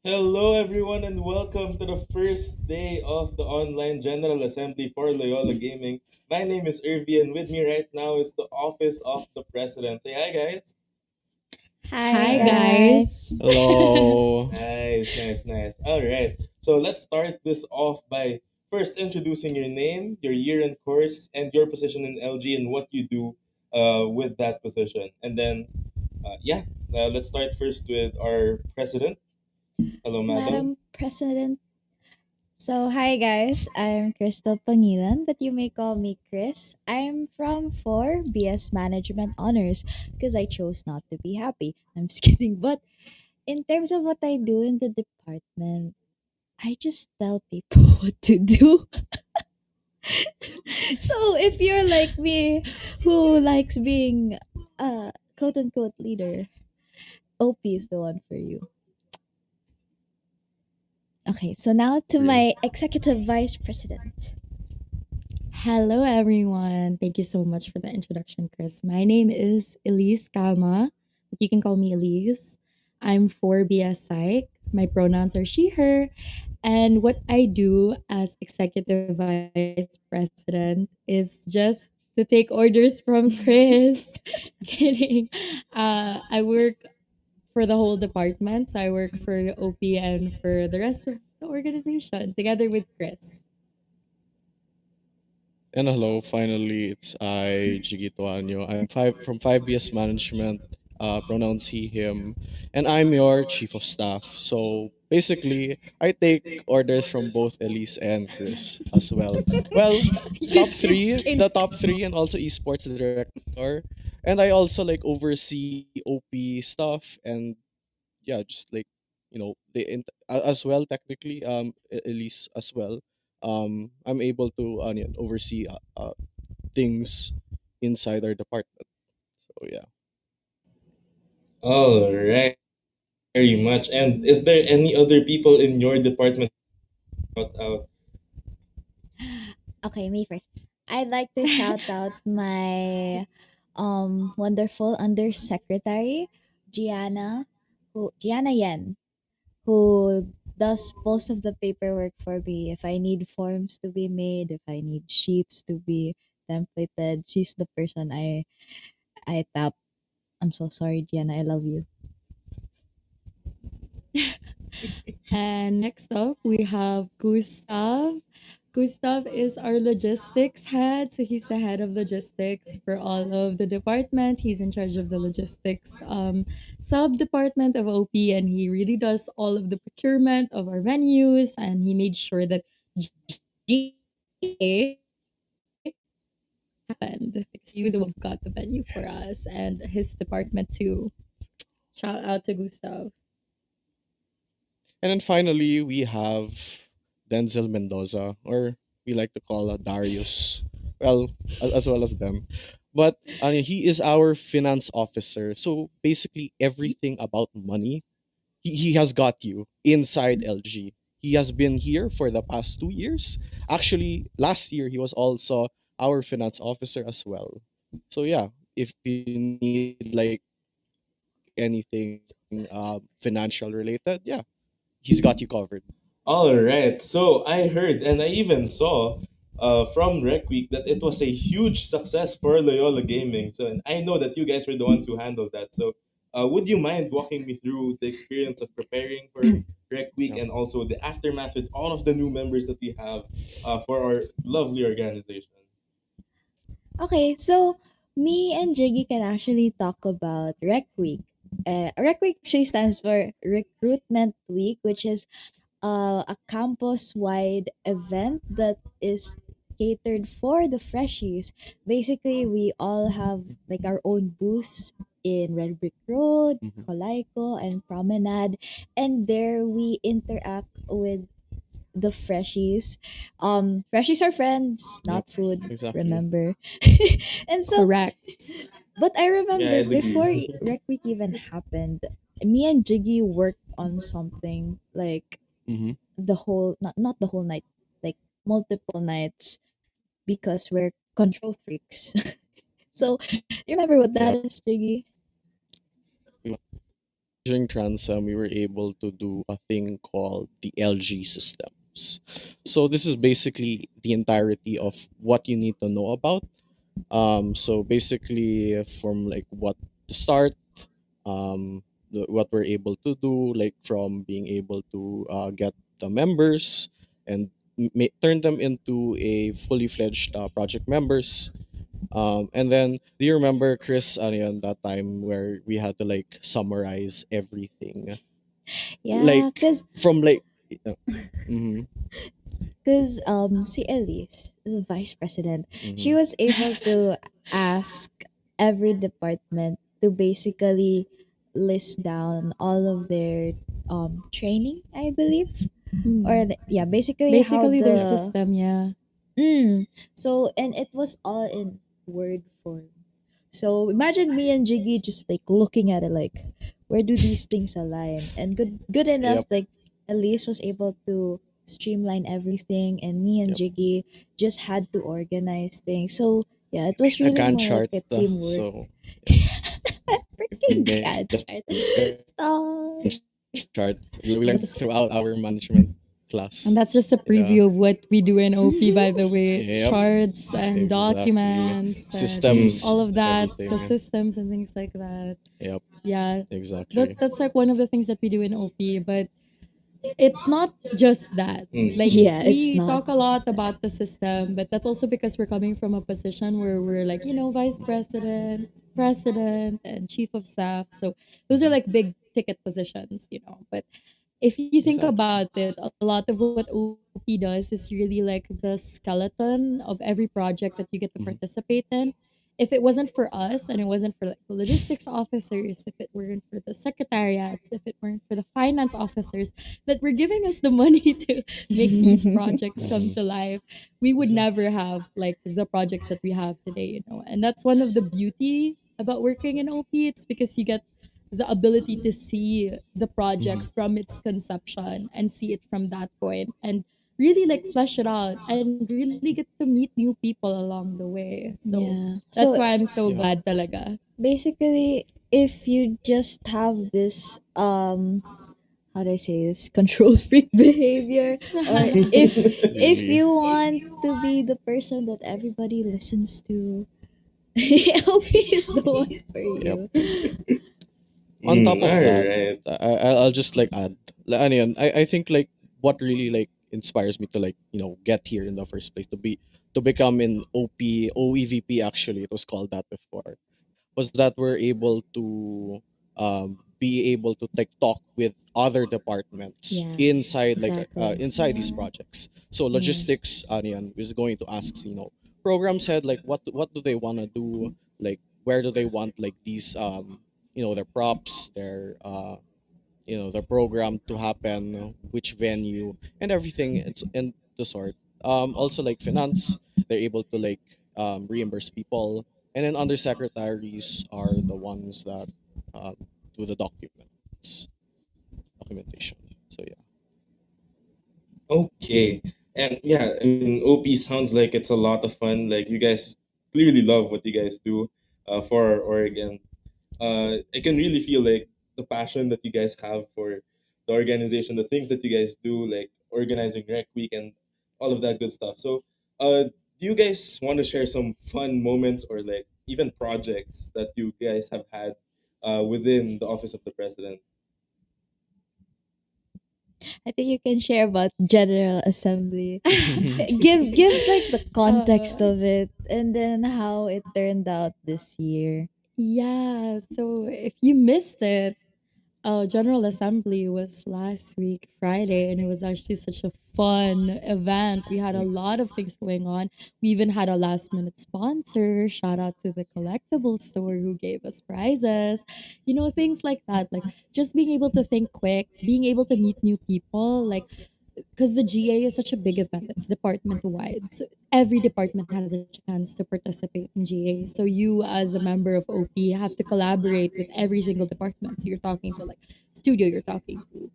Hello, everyone, and welcome to the first day of the online General Assembly for Loyola Gaming. My name is Irvi, and with me right now is the Office of the President. Say hi, guys. Hi Hi Hi. guys. guys. Hello. Nice, nice, nice. All right. So let's start this off by first introducing your name, your year and course, and your position in LG and what you do with that position. And then, let's start first with our president. Hello, madam. Madam President. So, hi guys. I'm Crystal Pangilan, but you may call me Chris. I'm from 4 BS Management Honors because I chose not to be happy. I'm just kidding. But in terms of what I do in the department, I just tell people what to do. So, if you're like me who likes being a quote unquote leader, OP is the one for you. Okay, so now to Agree. my executive vice president. Hello everyone. Thank you so much for the introduction, Chris. My name is Elise Kama, but you can call me Elise. I'm 4BS Psych. My pronouns are she, her. And what I do as executive vice president is just to take orders from Chris. Kidding. I work for the whole department. So I work for OP and for the rest of the organization together with Chris. And hello, finally, it's I, Jigito Anyo. I'm from 5BS Management, pronouns he, him, and I'm your chief of staff. So basically, I take orders from both Elise and Chris as well. Well, You said the chin. top three, and also esports director. And I also like oversee OP stuff and yeah, just like as well technically Elise as well. I'm able to oversee things inside our department. So yeah. All right. Very much. And is there any other people in your department shout out? Okay, me first. I'd like to shout out my wonderful undersecretary, Gianna Yen, who does most of the paperwork for me. If I need forms to be made, if I need sheets to be templated, she's the person I tap. I'm so sorry, Gianna. I love you. And next up, we have Gustav. Gustav is our logistics head. So he's the head of logistics for all of the department. He's in charge of the logistics sub department of OP, and he really does all of the procurement of our venues. And he made sure that GA happened because he was the one who got the venue for Yes. us and his department too. Shout out to Gustav. And then finally we have Denzel Mendoza, or we like to call Darius. Well, as well as them. But he is our finance officer. So basically everything about money, he has got you inside LG. He has been here for the past 2 years. Actually, last year he was also our finance officer as well. So yeah, if you need like anything financial related, yeah, he's got you covered. All right. So I heard and I even saw from Rec Week that it was a huge success for Loyola Gaming. So and I know that you guys were the ones who handled that. So would you mind walking me through the experience of preparing for Rec Week Yeah. and also the aftermath with all of the new members that we have for our lovely organization? Okay, so me and Jiggy can actually talk about Rec Week. Rec Week actually stands for Recruitment Week, which is a campus wide event that is catered for the freshies. Basically, we all have like our own booths in Red Brick Road, Mhm. Colaiko, and Promenade, and there we interact with the freshies. Freshies are friends, Yep. not food. Exactly. Remember, and so Correct. but I Yeah, remember I'd before agree. Rec Week even happened, me and Jiggy worked on something like Hmm. the whole not the whole night, like multiple nights because we're control freaks. So you remember what that Yep. is, Jiggy? during Transam, we were able to do a thing called the LG systems. So this is basically the entirety of what you need to know about. So basically, from like what to start, what we're able to do, like from being able to get the members and turn them into a fully fledged project members. And then, do you remember, Chris, ano yun, that time where we had to like summarize everything, Yeah, like from like, uh, mm-hmm, cause si Elise, the vice president, she mm-hmm, was able to ask every department to basically list down all of their training, I believe, or Mm. yeah, basically how Basically, their the system, yeah. so, and it was all in word form. So imagine me and Jiggy just like looking at it like, where do these things align? And good enough yep, like Elise was able to streamline everything, and me and yep, Jiggy just had to organize things. So yeah, it was a really Gantt more like chart. a teamwork. So yeah, we Freaking made cat a chart. Gantt Stop. chart. We learned That's throughout our management And class. that's just a Yeah. preview of what we do in OP, by the way. Yep. Charts and Exactly. documents and Mm. Systems, all of that, the everything. systems and things like that. Yep. Yeah, Exactly. that's like one of the things that we do in OP, but it's not just that. Like Mm. Yeah, it's we not talk a just lot that. about the system, but that's also because we're coming from a position where we're like, vice president, president, and chief of staff. So those are like big ticket positions. But if you think Exactly. about it, a lot of what OP does is really like the skeleton of every project that you get to Mhm. participate in. If it wasn't for us and it wasn't for like the logistics officers, if it weren't for the secretariats, if it weren't for the finance officers that were giving us the money to make these projects come Mhm. to life, we would Exactly. never have like the projects that we have today. And that's one of the beauty about working in OP. It's because you get the ability to see the project Mhm. from its conception and see it from that point and really like flesh it out and really get to meet new people along the way. So Yeah. that's why So I'm so Yeah. glad talaga. basically, if you just have this how do I say this, control freak behavior, or if Really. you want to be the person that everybody listens to, LP is the one for Yep. you. On Mm. top of All that, right. I'll just like add. Ano yun, I think like what really like inspires me to like get here in the first place, to become an OEVP, actually it was called that before, was that we're able to be able to like talk with other departments Yeah, exactly. inside these projects. So Yes. logistics, Anian, is going to ask, programs head, like what do they want to do, like where do they want like these their props, their program to happen, which venue and everything. It's and the sort. Also like finance, they're able to like reimburse people, and then undersecretaries are the ones that um, do the documentation. So yeah. Okay. And yeah, I mean, OP sounds like it's a lot of fun. Like you guys clearly love what you guys do for Oregon. I can really feel like the passion that you guys have for the organization, the things that you guys do, like organizing Rec Week and all of that good stuff. So, do you guys want to share some fun moments or like even projects that you guys have had within the office of the president? I think you can share about General Assembly. Give like the context uh, of it, and then how it turned out this year. yeah, so if you missed it, General Assembly was last week, Friday, and it was actually such a fun event. We had a lot of things going on. We even had a last minute sponsor. Shout out to the collectible store who gave us prizes. Things like that. Like just being able to think quick, being able to meet new people. Like because the GA is such a big event, it's department wide. So every department has a chance to participate in GA. So you, as a member of OP, have to collaborate with every single department. So you're talking to like studio, you're talking to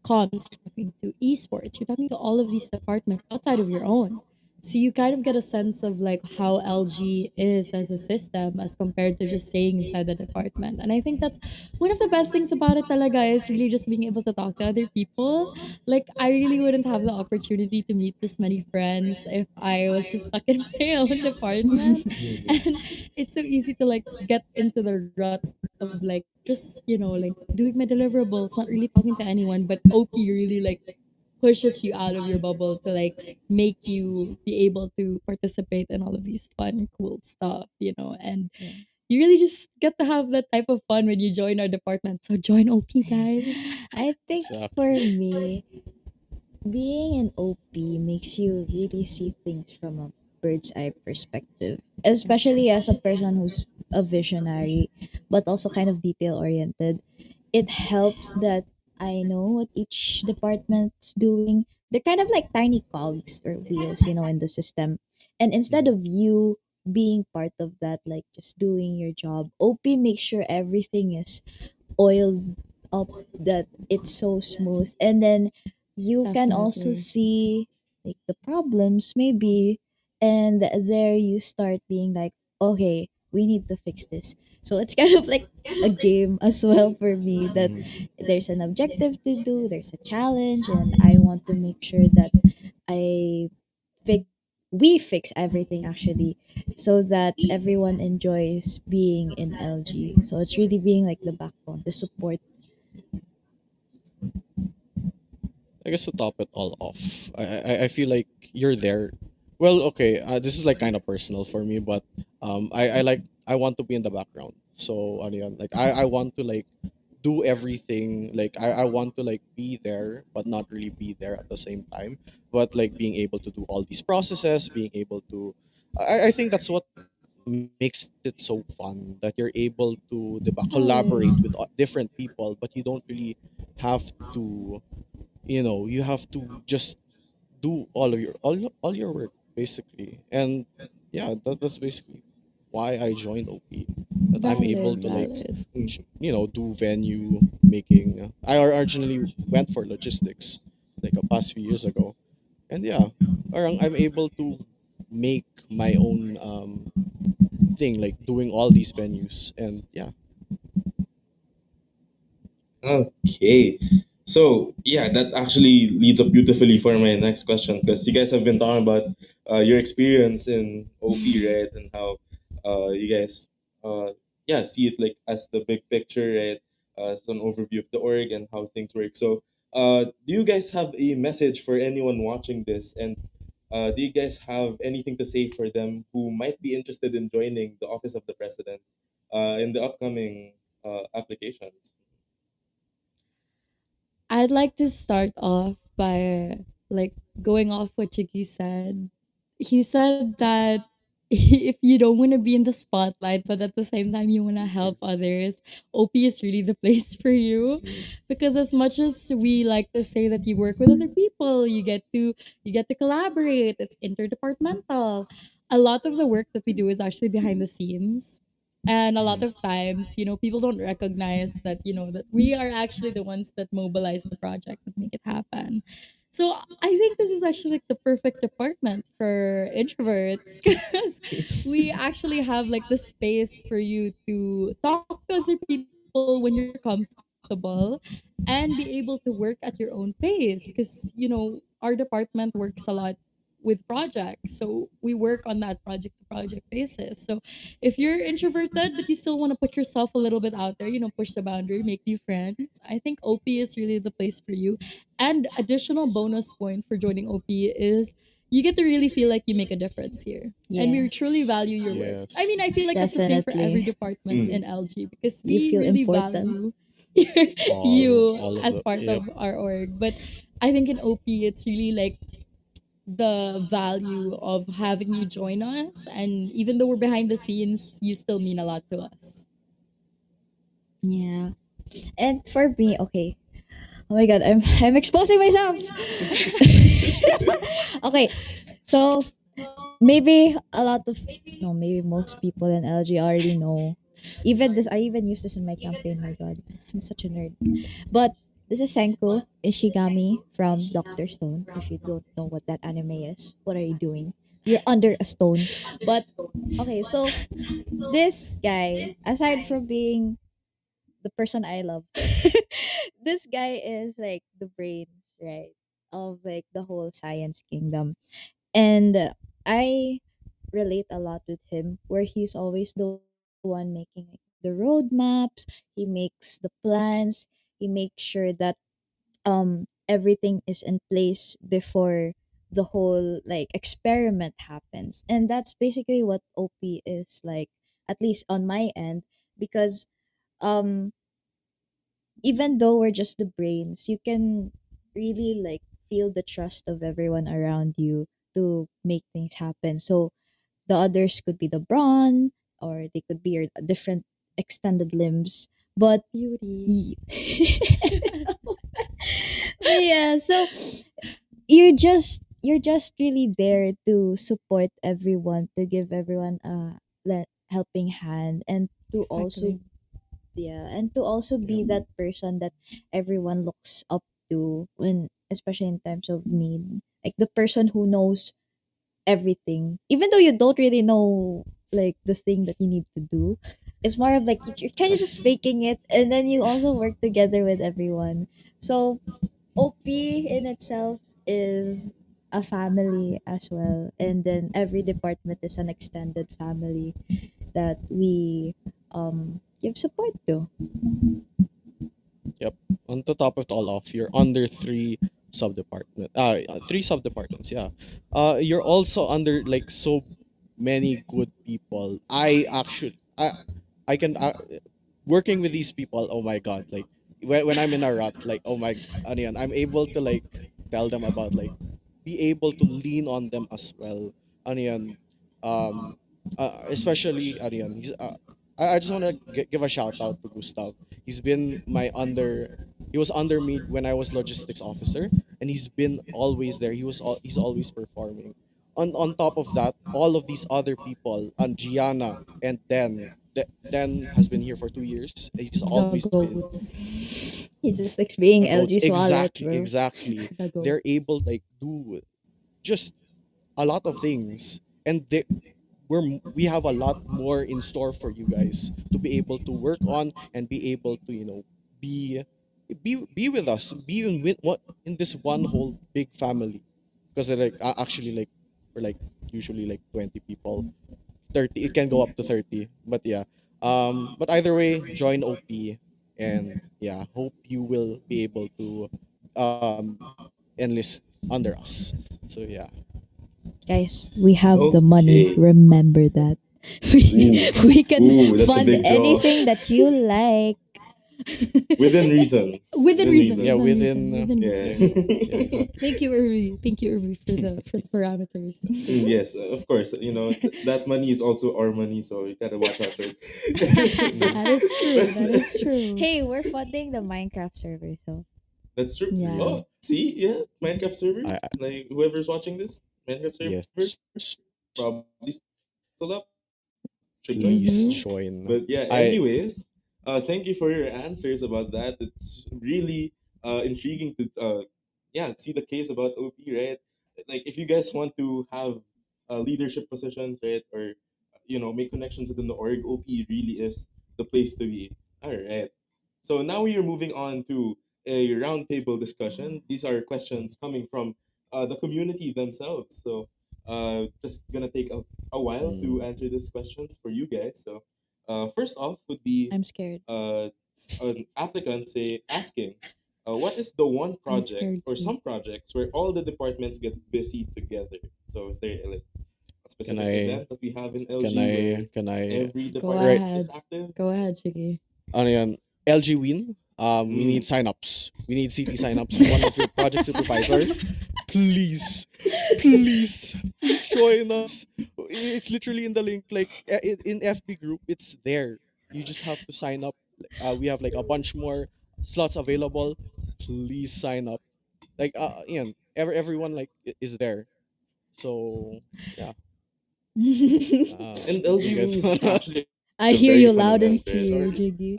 comms, you're talking to esports, you're talking to all of these departments outside of your own. So you kind of get a sense of like how LG is as a system as compared to just staying inside the department. And I think that's one of the best things about it talaga is really just being able to talk to other people. Like I really wouldn't have the opportunity to meet this many friends if I was just stuck in my own department. And it's so easy to like get into the rut of like just, like doing my deliverables, not really talking to anyone, but OP really like pushes you out of your bubble to like make you be able to participate in all of these fun, cool stuff, and Yeah. you really just get to have that type of fun when you join our department. So join OP, guys. I think for Exactly. me, being an OP makes you really see things from a bird's eye perspective, especially as a person who's a visionary, but also kind of detail oriented. It helps that I know what each department's doing. They're kind of like tiny cogs or wheels, in the system. And instead Mhm. of you being part of that, like just doing your job, OP makes sure everything is oiled up, that it's so smooth. And then you can also Definitely. see like the problems maybe, and there you start being like, okay, we need to fix this. So it's kind of like a game as well for me, that Mhm. there's an objective to do, there's a challenge, and I want to make sure that I fix we fix everything actually, so that everyone enjoys being in LG. So it's really being like the backbone, the support. I guess to top it all off, I feel like you're there. Well, okay, this is like kind of personal for me, but I want to be in the background. So ano yun, like I want to like do everything. Like I want to like be there, but not really be there at the same time. But like being able to do all these processes, being able to, I think that's what makes it so fun that you're able to diba, Right. collaborate with different people, but you don't really have to, you have to just do all your work basically. And yeah, that's basically why I joined OP, that I'm able Valid, to like valid. do venue making. I originally went for logistics like a past few years ago, and yeah, parang I'm able to make my own thing, like doing all these venues. And yeah. Okay. So yeah, that actually leads up beautifully for my next question, because you guys have been talking about your experience in OP, right, and how you guys yeah, see it like as the big picture, right, as an overview of the org and how things work. So do you guys have a message for anyone watching this, and do you guys have anything to say for them who might be interested in joining the office of the president in the upcoming applications? I'd like to start off by like going off what Chicky said. He said that if you don't want to be in the spotlight, but at the same time you want to help others, OP is really the place for you. Because as much as we like to say that you work with other people, you get to collaborate. It's interdepartmental. A lot of the work that we do is actually behind the scenes. And a lot of times, people don't recognize that, that we are actually the ones that mobilize the project and make it happen. So I think this is actually like the perfect department for introverts because we actually have like the space for you to talk to other people when you're comfortable and be able to work at your own pace because, our department works a lot with projects. So we work on that project to project basis. So if you're introverted but you still want to put yourself a little bit out there, push the boundary, make new friends, I think OP is really the place for you. And additional bonus point for joining OP is you get to really feel like you make a difference here. And we Yeah, truly value your work. I mean, Yes. I feel like that's the same for every definitely. department Mm. in LG because You we feel really important. value you All of as the, part yep. of our org. But I think in OP, it's really like the value of having you join us. And even though we're behind the scenes, you still mean a lot to us. Yeah. And for me, okay. Oh my god, I'm exposing myself. Okay. So maybe a lot of, no, maybe most people in LG already know. Even this, I even used this in my campaign. My god, I'm such a nerd. But this is Senku Ishigami from Doctor Stone. If you don't know what that anime is, what are you doing? You're under a stone. But okay, so this guy, aside from being the person I love, this guy is like the brains, right? Of like the whole science kingdom. And I relate a lot with him where he's always the one making like the roadmaps, he makes the plans, he makes sure that everything is in place before the whole like experiment happens. And that's basically what OP is like, at least on my end, because um even though we're just the brains, you can really like feel the trust of everyone around you to make things happen. So the others could be the brawn, or they could be your different extended limbs. But Beauty. y- but yeah, so you're just really there to support everyone, to give everyone a helping hand, and to also, Exactly. yeah, and to also be Yep. that person that everyone looks up to when, especially in times of need, like the person who knows everything, even though you don't really know like the thing that you need to do. It's more of like you're kind of just faking it, and then you also work together with everyone. So OP in itself is a family as well, and then every department is an extended family that we give support to. Yep. On the top of it all off, you're under three sub departments. Yeah. You're also under like so many good people. I can working with these people. Oh my god! Like when I'm in a rut, like oh my, ano yan, I'm able to like tell them about like be able to lean on them as well. Ano yan, um, especially ano yan, I just want to give a shout out to Gustav. He's been my under. He was under me when I was logistics officer, and he's been always there. He's always performing. On top of that, all of these other people, and Gianna and Den has been here for 2 years. He's The always been goats. He just likes being the goats. LG's wallet, Exactly, bro. exactly. The They're goats. able like do just a lot of things, and we have a lot more in store for you guys to be able to work on and be able to be be with us, be in with what in this one whole big family, because like actually like we're like usually like 20 people, 30, it can go up to 30, but yeah, but either way, join OP, and yeah, hope you will be able to enlist under us. So yeah. Guys, we have the money. Okay. Remember that. We, Ooh. we can Ooh, that's a fund big draw. anything that you like. Within reason. Within Within reason, Yeah, reason. within reason, within within Yeah. yeah, reason. yeah, exactly. Thank you, Irvi. Thank you, Irvi, for the parameters. Yes, of course. That money is also our money, so you gotta watch out for Mm. That is true. That is it. true. Hey, we're funding the Minecraft server, so That's true. Yeah. Oh, see, yeah, Minecraft server. I Like whoever's watching this, Minecraft server yes, probably still up. Should join. please Mm-hmm. join. But yeah, I anyways, thank you for your answers about that. It's really intriguing to yeah, see the case about OP, right? Like if you guys want to have leadership positions, right, or make connections within the org, OP really is the place to be. All right. So now we are moving on to a roundtable discussion. These are questions coming from the community themselves. So just gonna take a while to mm, answer these questions for you guys. So first off would be I'm scared. uh, an applicant asking, what is the one I'm project scared or too. some projects where all the departments get busy together? So is there like a can specific I event that we have in can LG where I can I every Go right, department is ahead. active? Go ahead, Chiggy. ano yan, LG Win, we need Mm. signups. We need CT signups. Be one of your project supervisors. Please, please join us. It's literally in the link, like in FB group. It's there. You just have to sign up. We have like a bunch more slots available. Please sign up. Like everyone like is there. So yeah. And You LG Wing guys is wanna actually a very I fun hear you event, loud right? and So clear, Jiggy.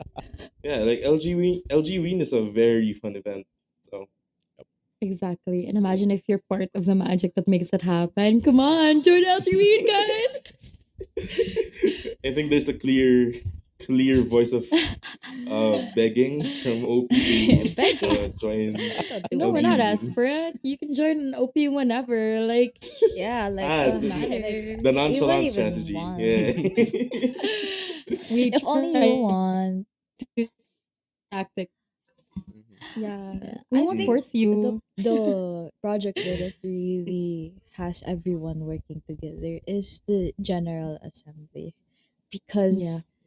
yeah, like LG Wing is a very fun event. So Exactly. And imagine if you're part of the magic that makes it happen. Come on, join LGB, I think there's a clear voice of begging from OP to Begging. join I thought No, we're doing not it. LG. desperate. You can join OP whenever. Like, Yeah, like Ah, doesn't like matter. the we won't nonchalant even strategy. Yeah. want. We If only you try want. to tactics. Mhm. Yeah. Yeah, We I won't Mm, think force the you. project that really has everyone working together is the General Assembly, Yeah, because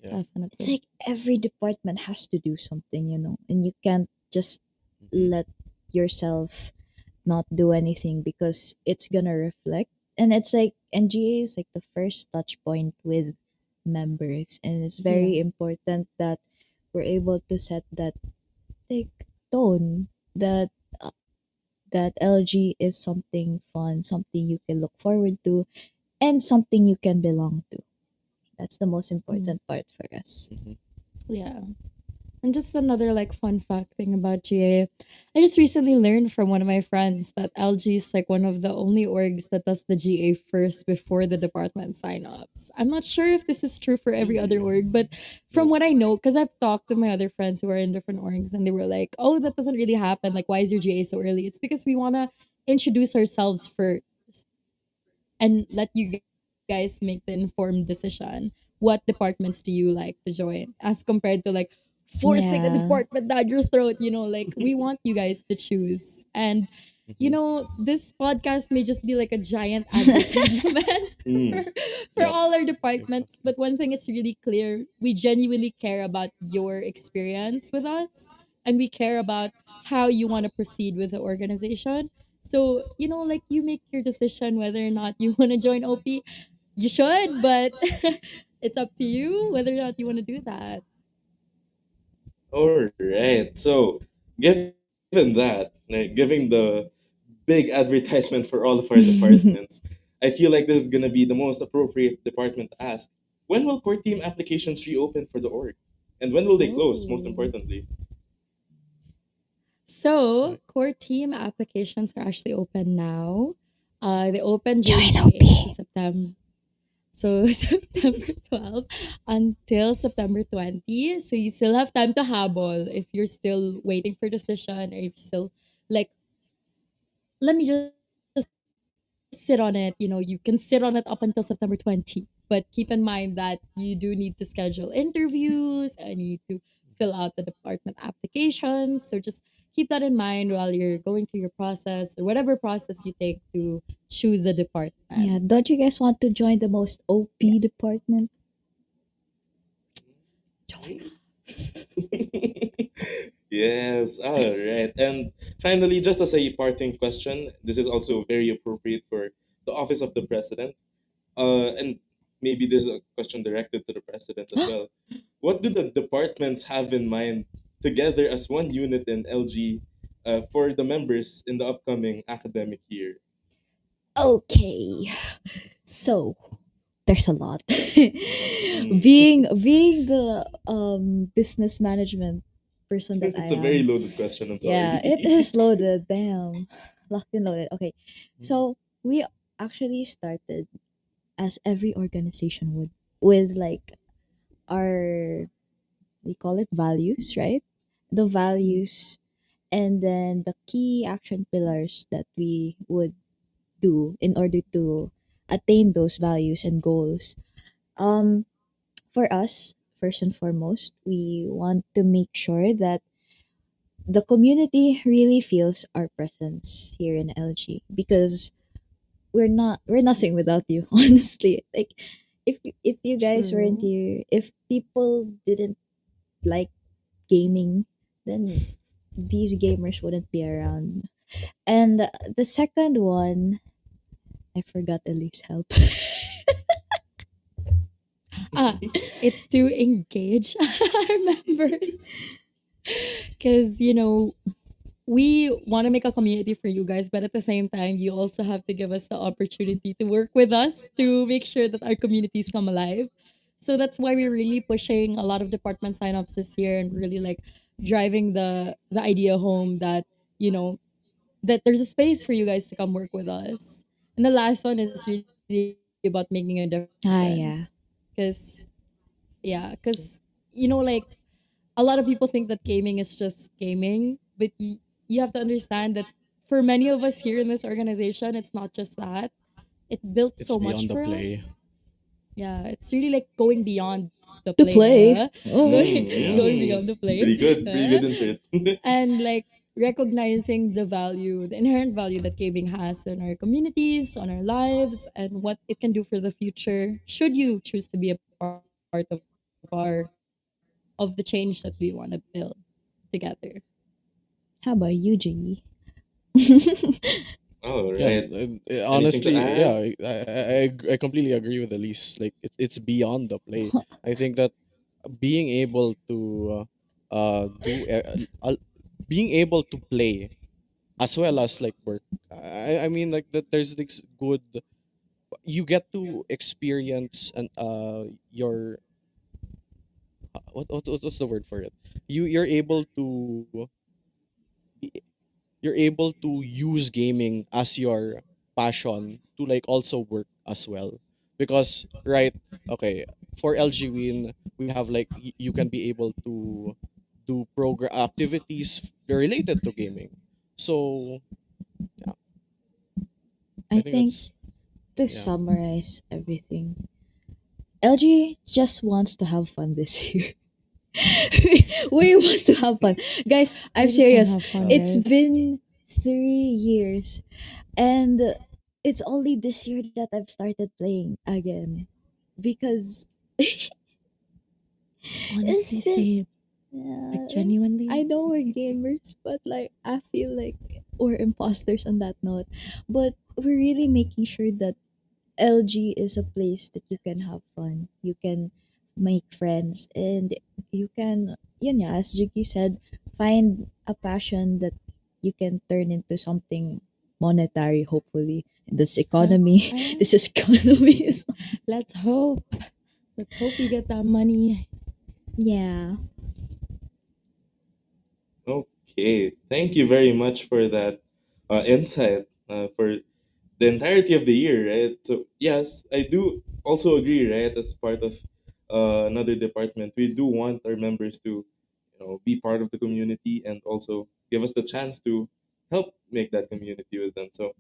yeah. it's definitely. like every department has to do something, and you can't just Mhm. let yourself not do anything because it's gonna reflect. And it's like NGA is like the first touch point with members, and it's Yeah. very important that we're able to set that like tone that uh, that LG is something fun, something you can look forward to, and something you can belong to. That's the most Mm, important part for us. Mhm. yeah. And just another like fun fact thing about GA. I just recently learned from one of my friends that LG is like one of the only orgs that does the GA first before the department sign-ups. I'm not sure if this is true for every other Really? org, but from No. what I know, because I've talked to my other friends who are in different orgs and they were like, oh, that doesn't really happen. Like, why is your GA so early? It's because we want to introduce ourselves first and let you guys make the informed decision. What departments do you like to join as compared to like forcing a Yeah. department down your throat? Like we want you guys to choose. And Mhm. this podcast may just be like a giant advertisement for, Mm. for Yep. all our departments. But one thing is really clear: we genuinely care about your experience with us, and we care about how you want to proceed with the organization. So, like you make your decision whether or not you want to join OP. You should, but it's up to you whether or not you want to do that. All right. So, given that, like, giving the big advertisement for all of our departments, I feel like this is gonna be the most appropriate department to ask. When will core team applications reopen for the org? And when will they close, most Oh. importantly? So, Right. core team applications are actually open now. They open during Join GA, so OP. September 12th until September 20. So you still have time to habol if you're still waiting for decision, or if you still like, let me just sit on it. You can sit on it up until September 20. But keep in mind that you do need to schedule interviews and you need to fill out the department applications. So just keep that in mind while you're going through your process or whatever process you take to choose a Yeah, department. don't you guys want to join the most Yeah. OP department? Join. Yes, all right. And finally, just as a parting question, this is also very appropriate for the office of the president. And maybe this is a question directed to the president as well. What do the departments have in mind together as one unit in LG for the members in the upcoming academic year? Okay. So, there's a lot. Mm. being the business management person that I It's a very am. loaded question. I'm Yeah, it sorry. is loaded. Damn. Locked and loaded. Okay. Mm. So, we actually started as every organization would with like our, we call it values, right? The Mm. values, and then the key action pillars that we would do in order to attain those values and goals. Um, for us, first and foremost, we want to make sure that the community really feels our presence here in LG, because we're nothing without you, honestly. Like, if you guys weren't True. here, if people didn't like gaming, then these gamers wouldn't be around. And the second one, I forgot Elise help. Ah, it's to engage our members. Because, we want to make a community for you guys, but at the same time, you also have to give us the opportunity to work with us to make sure that our communities come alive. So that's why we're really pushing a lot of department signups this year and really like driving the idea home that, you know, that there's a space for you guys to come work with us. And the last one is really about making a difference. Ah, yeah. Because, yeah, because, like a lot of people think that gaming is just gaming, but you have to understand that for many of us here in this organization, it's not just that. It built It's so much beyond the for play. us. Yeah, it's really like going beyond the To play, play. huh? Oh. Going, Yeah. going beyond the It's play, pretty good. Pretty huh? good insert. And like recognizing the value, the inherent value that gaming has in our communities, on our lives, and what it can do for the future. Should you choose to be a part of the change that we want to build together. How about you, Jiggy? All Yeah, right. Anything to honestly, yeah, add? I completely agree with Elise. Like it's beyond the play. I think that being able to do being able to play as well as like work. I mean like that there's this good, you get to experience and your what's the word for it? You're able to you're able to use gaming as your passion to like also work as well, because right, okay, for LG Win we have like you can be able to do program activities related to gaming. So yeah, I I think think that's to yeah. summarize everything, LG just wants to have fun this year. We want to have fun. Guys, I'm I just want to serious. have fun, It's guys. been 3 years and it's only this year that I've started playing again because it's Honestly, been same. Like yeah, I genuinely. know we're gamers, but like I feel like we're imposters on that note. But we're really making sure that LG is a place that you can have fun, you can make friends, and you can, yeah, as Jiggy said, find a passion that you can turn into something monetary, hopefully. This economy, this is economy. Let's hope. Let's hope we get that money. Yeah. Okay. Thank you very much for that insight for the entirety of the year, right? So yes, I do also agree, right? As part of another department, we do want our members to, be part of the community and also give us the chance to help make that community with them. So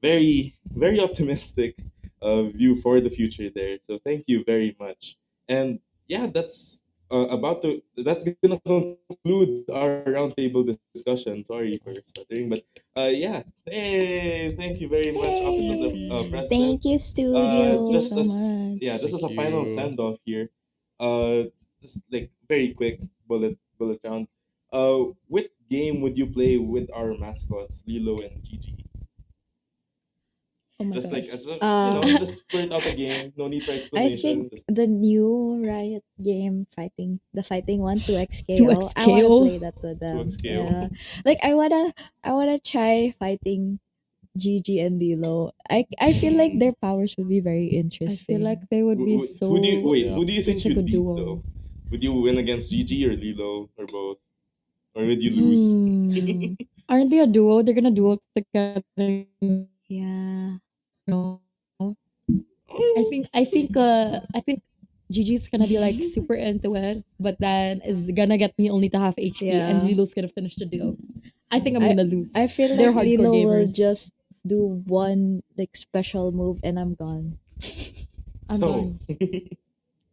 very, very optimistic view for the future there. So thank you very much. And yeah, that's gonna conclude our roundtable discussion. Sorry for stuttering, but yeah, hey, thank you very much, Office of the Hey. President. Thank you, Thank you studio. Just so as yeah, much. just as Thank a final you. send off here, just like very quick bullet round. What game would you play with our mascots Lilo and Gigi? Oh my Just like gosh. as a, Uh just spurt out a game. No need for I think explanation. Just the new Riot game fighting the fighting one to To XKO. I wanna XKO. play that with to them. XKO. Yeah. Like I wanna try fighting Gigi and Lilo. I feel like Mm. their powers would be very I feel like interesting. they would be Who do you so wait? Yeah. Who do you think such a you'd good beat though? duo. Would you win against Gigi or Lilo or both, or would you lose? Hmm. Aren't they a duo? They're gonna duo together, no? Yeah. I think Gigi's gonna be like super into it, but then is gonna get me only to half HP, and Yeah. Lilo's gonna finish the deal. I think I'm I gonna lose. I feel They're like hardcore Lilo will gamers. just do one like special move and I'm gone. I'm Oh. gone.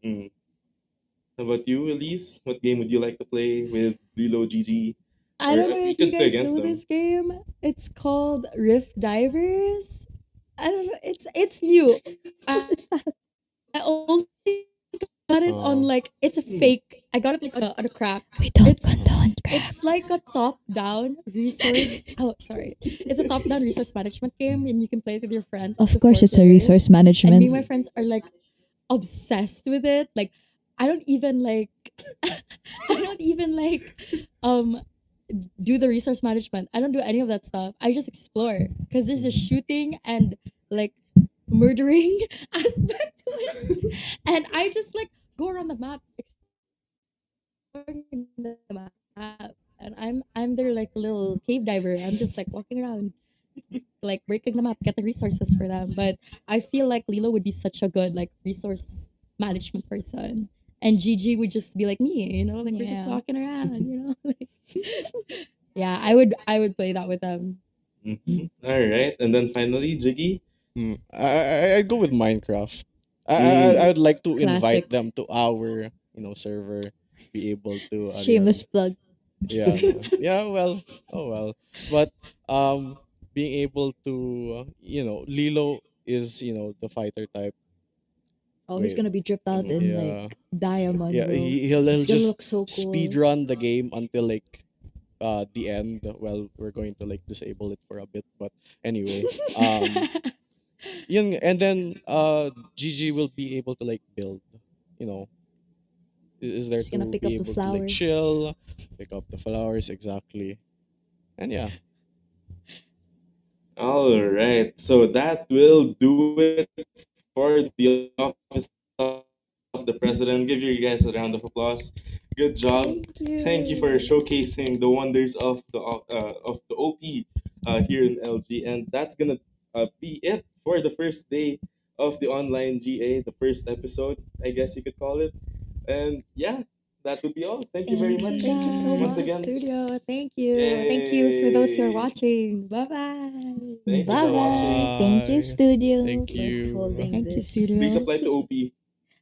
Mm. How about you, Elise? What game would you like to play with Lilo, Gigi, I or don't know you if you can play guys against know them? this game. It's called Rift Divers. I don't know. It's new. What is that? I only got it on Uh, like it's a Hmm. fake. I got it like on a crack. We don't It's uh, condone crap. it's like a top down resource. Oh, sorry. It's a top down resource management game, and you can play it with your friends up Of to course four it's a resource players. And me and my management. friends are like obsessed with it. Like I don't even like I don't even like um do the resource management. I don't do any of that stuff. I just explore because there's a shooting and like murdering aspect to it. And I just like go around the map exploring the map and and I'm their like little cave diver. I'm just like walking around, like breaking them up, getting resources for them. But I feel like Lilo would be such a good like resource management person. And Gigi would just be like me, like we're just Yeah. walking around, like yeah, I would play that with them. All right, and then finally, Jiggy. I'd go with Minecraft. Mm. I'd like to invite Classic. them to our server, be able to Shameless plug. yeah, yeah. Well, oh well, but being able to Lilo is the fighter type. Oh, he's Wait, gonna be dripped out Mhm. in like yeah, diamond, yeah. bro. He'll It's gonna just look so speed cool. run the game until like the end. Well, we're going to like disable it for a bit, but anyway, and then Gigi will be able to like build, you know, is there She's gonna to pick be up the able to like flowers. chill, pick up the flowers exactly, and yeah. All right, so that will do it for the office of the president. Give you guys a round of applause. Good job. Thank Thank you for you. showcasing the wonders of the OP here in LG, and that's gonna be it for the first day of the online GA, the first episode, I guess you could call it. And yeah, that would be all. Thank you very Thank you, much Thank you so once much, again. guys. studio. Thank you. Thank you for those who are Yay! watching. Bye bye. Thank you Bye for bye. watching. Thank you, Bye. studio, Thank for you. holding Thank you, this. Please studio. apply to OP.